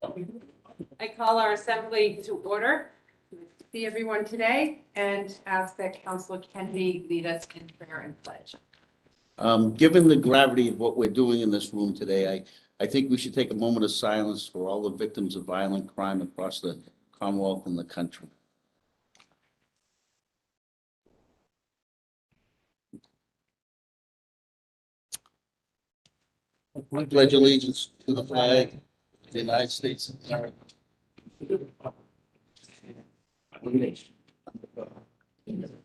I call our assembly to order. See everyone today and ask that Councilor Kennedy lead us in prayer and pledge. Given the gravity of what we're doing in this room today, I think we should take a moment of silence for all the victims of violent crime across the Commonwealth and the country. I pledge allegiance to the flag of the United States of America. One nation, under God, indivisible.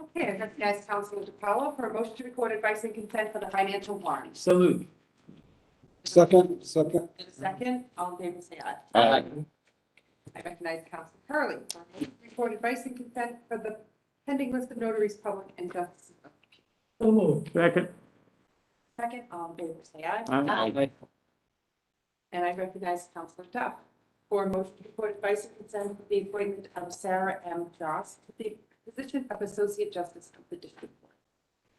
Okay, I recognize Councilor DiPaolo for a motion to record advice and consent for the financial warrants. So moved. Second. In a second, all in favor, say aye. Aye. I recognize Councilor Curley for a motion to record advice and consent for the pending list of notaries, public and justice. So moved. Second. Second, all in favor, say aye. Aye. And I recognize Councilor Duff for a motion to record advice and consent for the appointment of Sarah M. Joss to the position of Associate Justice of the District Court.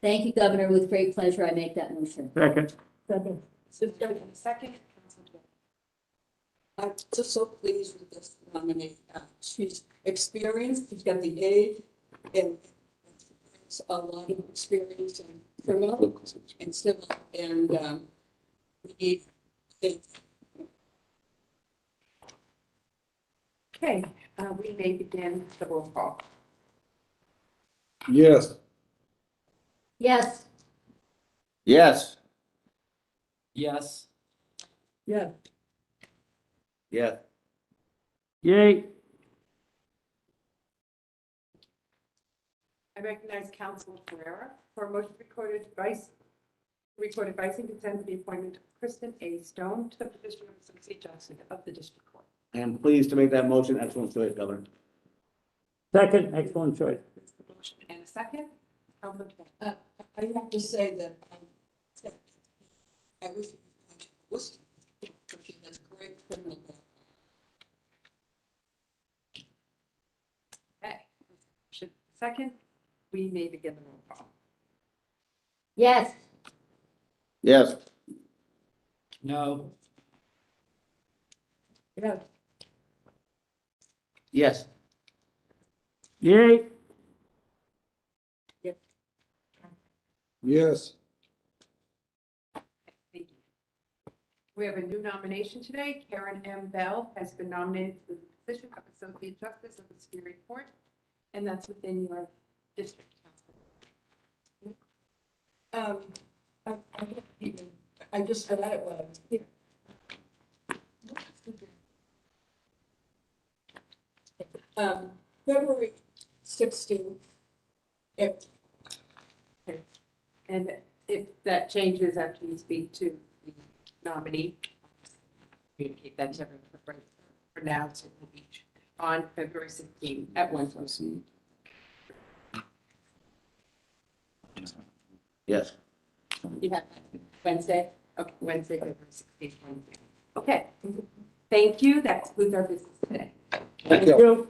Thank you, Governor. With great pleasure, I make that motion. Second. Second, Councilor Duff. I'm just so pleased with this nominee. She's experienced, she's got the age, and a lot of experience in criminal and civil, and we need things. Okay, we may begin the roll call. Yes. Yes. Yes. Yes. Yeah. Yeah. Yay. I recognize Councilor Ferrera for a motion to record advice and consent for the appointment of Kristen A. Stone to the position of Associate Justice of the District Court. I am pleased to make that motion. Excellent choice, Governor. Second. Excellent choice. Motion and a second. Councilor Kennedy. I have to say that I wish I was, she has great criminal background. Okay. Should second, we may begin the roll call. Yes. Yes. No. Yeah. Yes. Yay. Yes. Thank you. We have a new nomination today. Karen M. Bell has been nominated to the position of Associate Justice of the Superior Court, and that's within your district. I just read it when I was here. February 16th. And if that changes after you speak to the nominee, communicate that to everyone. For now, so it will be on February 16th at 1:00. Yes. You have Wednesday? Okay, Wednesday, February 16th. Wednesday. Okay, thank you. That concludes our business today. Thank you.